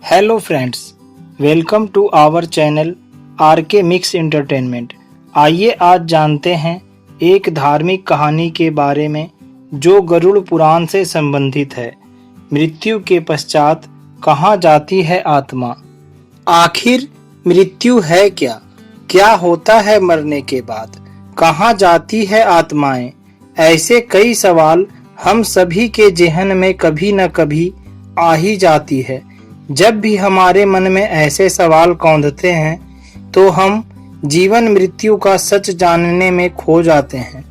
Hello friends, welcome to our channel RK mix entertainment. आइए आज जानते हैं एक धार्मिक कहानी के बारे में जो गरुड़ पुराण से संबंधित है। मृत्यु के पश्चात कहाँ जाती है आत्मा? आखिर मृत्यु है क्या? क्या होता है मरने के बाद? कहाँ जाती है आत्माएं? ऐसे कई सवाल हम सभी के जेहन में कभी न कभी आ ही जाती है। जब भी हमारे मन में ऐसे सवाल कौंधते हैं तो हम जीवन मृत्यु का सच जानने में खो जाते हैं।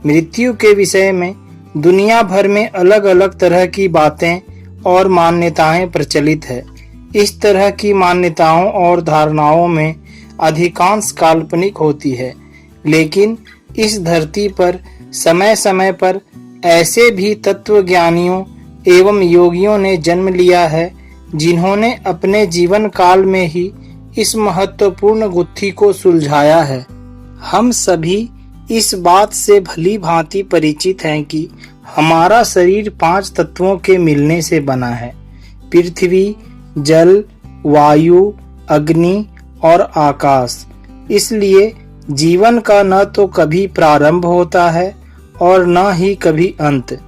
मृत्यु के विषय में दुनिया भर में अलग अलग तरह की बातें और मान्यताएं प्रचलित है। इस तरह की मान्यताओं और धारणाओं में अधिकांश काल्पनिक होती है, लेकिन इस धरती पर समय समय पर ऐसे भी तत्वज्ञानियों एवं योगियों ने जन्म लिया है जिन्होंने अपने जीवन काल में ही इस महत्वपूर्ण गुत्थी को सुलझाया है। हम सभी इस बात से भली भांति परिचित हैं कि हमारा शरीर 5 तत्वों के मिलने से बना है: पृथ्वी, जल, वायु, अग्नि और आकाश। इसलिए जीवन का न तो कभी प्रारंभ होता है और न ही कभी अंत।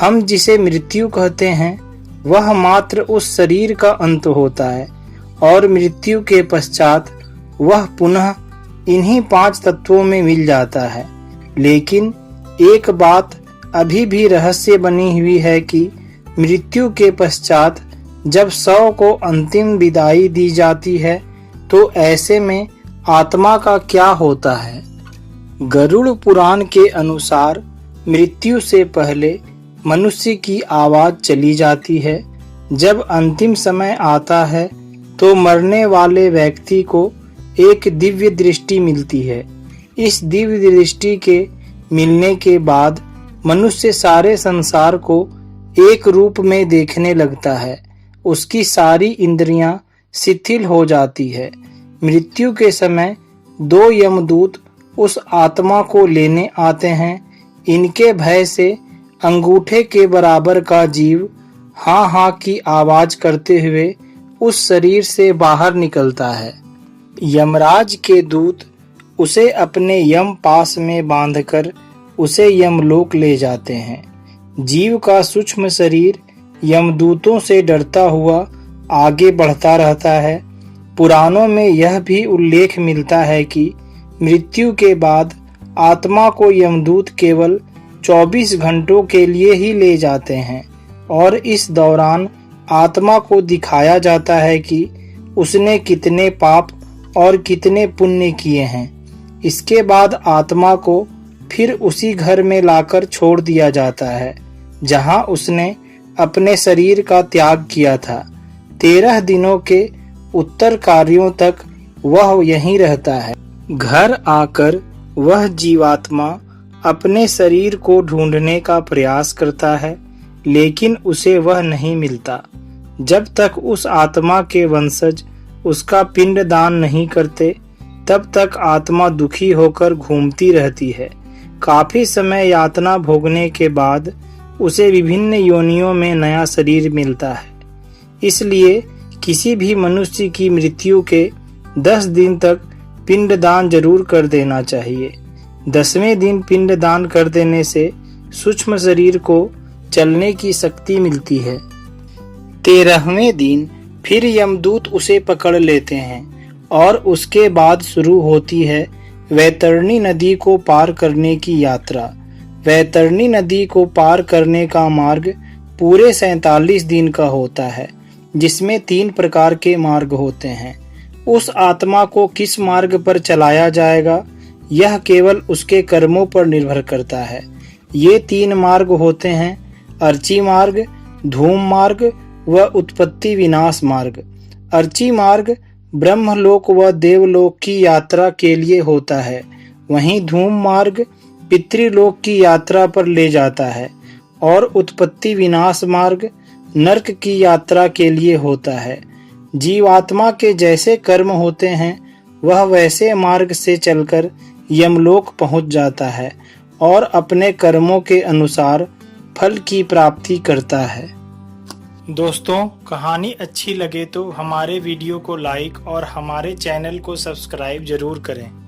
हम जिसे मृत्यु कहते हैं वह मात्र उस शरीर का अंत होता है और मृत्यु के पश्चात वह पुनः इन्हीं 5 तत्वों में मिल जाता है। लेकिन एक बात अभी भी रहस्य बनी हुई है कि मृत्यु के पश्चात जब शव को अंतिम विदाई दी जाती है तो ऐसे में आत्मा का क्या होता है। गरुड़ पुराण के अनुसार मृत्यु से पहले मनुष्य की आवाज चली जाती है। जब अंतिम समय आता है तो मरने वाले व्यक्ति को एक दिव्य दृष्टि मिलती है। इस दिव्य दृष्टि के मिलने के बाद मनुष्य सारे संसार को एक रूप में देखने लगता है। उसकी सारी इंद्रियां शिथिल हो जाती है। मृत्यु के समय 2 यमदूत उस आत्मा को लेने आते हैं। इनके भय से अंगूठे के बराबर का जीव हाँ हाँ की आवाज करते हुए उस शरीर से बाहर निकलता है। यमराज के दूत उसे अपने यम पास में बांधकर उसे यमलोक ले जाते हैं। जीव का सूक्ष्म शरीर यमदूतों से डरता हुआ आगे बढ़ता रहता है। पुराणों में यह भी उल्लेख मिलता है कि मृत्यु के बाद आत्मा को यमदूत केवल 24 घंटों के लिए ही ले जाते हैं और इस दौरान आत्मा को दिखाया जाता है कि उसने कितने पाप और कितने पुण्य किए हैं। इसके बाद आत्मा को फिर उसी घर में लाकर छोड़ दिया जाता है जहां उसने अपने शरीर का त्याग किया था। 13 दिनों के उत्तर कार्यों तक वह यहीं रहता है। घर आकर वह जीवात्मा अपने शरीर को ढूंढने का प्रयास करता है, लेकिन उसे वह नहीं मिलता। जब तक उस आत्मा के वंशज उसका पिंड दान नहीं करते तब तक आत्मा दुखी होकर घूमती रहती है। काफी समय यातना भोगने के बाद उसे विभिन्न योनियों में नया शरीर मिलता है। इसलिए किसी भी मनुष्य की मृत्यु के 10 दिन तक पिंड दान जरूर कर देना चाहिए। 10वें दिन पिंड दान कर देने से सूक्ष्म शरीर को चलने की शक्ति मिलती है। 13वें दिन फिर यमदूत उसे पकड़ लेते हैं और उसके बाद शुरू होती है वैतरणी नदी को पार करने की यात्रा। वैतरणी नदी को पार करने का मार्ग पूरे 47 दिन का होता है, जिसमें 3 प्रकार के मार्ग होते हैं। उस आत्मा को किस मार्ग पर चलाया जाएगा यह केवल उसके कर्मों पर निर्भर करता है। ये 3 मार्ग होते हैं: अर्ची मार्ग, धूम मार्ग व उत्पत्ति विनाश मार्ग। अर्ची मार्ग ब्रह्मलोक व देवलोक की यात्रा के लिए होता है, वहीं धूम मार्ग पितृलोक की यात्रा पर ले जाता है और उत्पत्ति विनाश मार्ग नरक की यात्रा के लिए होता है। जीवात्मा के जैसे कर्म होते हैं वह वैसे मार्ग से चलकर यमलोक पहुंच जाता है और अपने कर्मों के अनुसार फल की प्राप्ति करता है। दोस्तों, कहानी अच्छी लगे तो हमारे वीडियो को लाइक और हमारे चैनल को सब्सक्राइब जरूर करें।